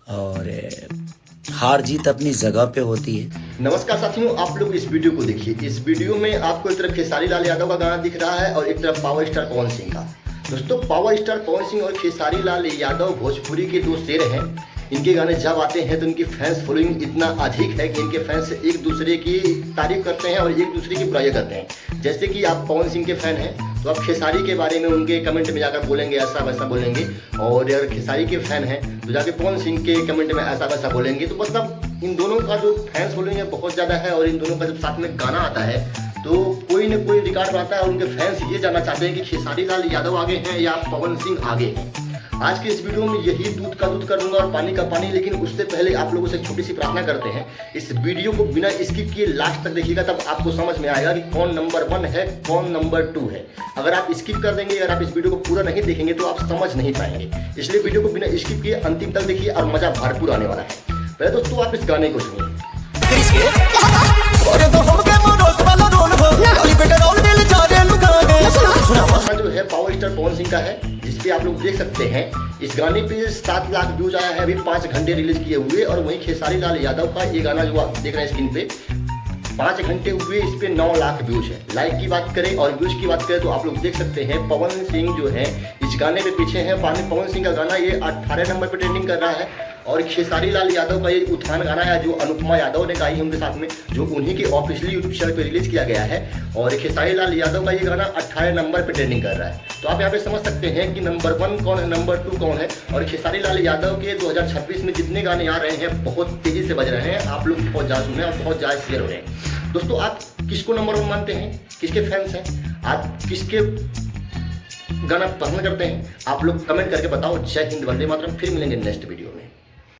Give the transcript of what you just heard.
और हार जीत अपनी जगह पे होती है। नमस्कार साथियों, आप लोग इस वीडियो को देखिए। इस वीडियो में आपको एक तरफ खेसारी लाल यादव का गाना दिख रहा है और एक तरफ पावर स्टार पवन सिंह का। दोस्तों, पावर स्टार पवन सिंह और खेसारी लाल यादव भोजपुरी के दो शेर हैं। इनके गाने जब आते हैं तो इनकी फैंस फॉलोइंग इतना अधिक है कि इनके फैंस एक दूसरे की तारीफ करते हैं और एक दूसरे की बुराई करते हैं। जैसे कि आप पवन सिंह के फैन हैं तो आप खेसारी के बारे में उनके कमेंट में जाकर बोलेंगे, ऐसा वैसा बोलेंगे, और अगर खेसारी के फैन हैं तो जाके पवन सिंह के कमेंट में ऐसा वैसा बोलेंगे। तो मतलब इन दोनों का जो फैंस फॉलोइंग है बहुत ज़्यादा है और इन दोनों का जब साथ में गाना आता है तो कोई न कोई रिकॉर्ड बनाता है और उनके फैंस ये जानना चाहते हैं कि खेसारी लाल यादव आगे हैं या पवन सिंह आगे हैं। आज के इस वीडियो में यही दूध का दूध कर दूंगा और पानी का पानी, लेकिन उससे पहले आप लोगों से छोटी सी प्रार्थना करते हैं, इस वीडियो को बिना स्किप किए लास्ट तक देखिएगा, तब आपको समझ में आएगा कि कौन नंबर 1 है, कौन नंबर 2 है। अगर आप स्किप कर देंगे, अगर आप इस वीडियो को पूरा नहीं देखेंगे तो आप समझ नहीं पाएंगे। इसलिए वीडियो को बिना स्किप किए अंतिम तक देखिए और मजा भरपूर आने वाला है। पहले दोस्तों आप इस गाने को सुनिए। जो है पावर स्टार पवन सिंह का है, जिसपे आप लोग देख सकते हैं इस गाने पे 7 लाख व्यूज आया है अभी 5 घंटे रिलीज किए हुए। और वहीं खेसारी लाल यादव का ये गाना जो आप देख रहे हैं स्क्रीन पे 5 घंटे हुए, इस पे 9 लाख व्यूज है। लाइक की बात करें और व्यूज की बात करें तो आप लोग देख सकते हैं पवन सिंह जो है इस गाने पे पीछे हैं। पवन सिंह का गाना ये 18 नंबर पे ट्रेंडिंग कर रहा है और खेसारी लाल यादव का ये उत्थान गाना है जो अनुपमा यादव ने गाई है उनके साथ में, जो उन्हीं के ऑफिशियली यूट्यूब चैनल पे रिलीज किया गया है। और खेसारी लाल यादव का ये गाना 18 नंबर पे ट्रेंडिंग कर रहा है। तो आप यहाँ पे समझ सकते हैं कि नंबर 1 कौन है, नंबर 2 कौन है। और खेसारी लाल यादव के 2026 में जितने गाने आ रहे हैं बहुत तेजी से बज रहे हैं, आप लोग बहुत ज़्यादा सुन रहे हैं और बहुत ज़्यादा शेयर हो रहे हैं। दोस्तों, आप किसको नंबर 1 मानते हैं, किसके फैंस हैं, आप किसके गाना पसंद करते हैं, आप लोग कमेंट करके बताओ। जय हिंद, वंदे मातरम। फिर मिलेंगे नेक्स्ट वीडियो में।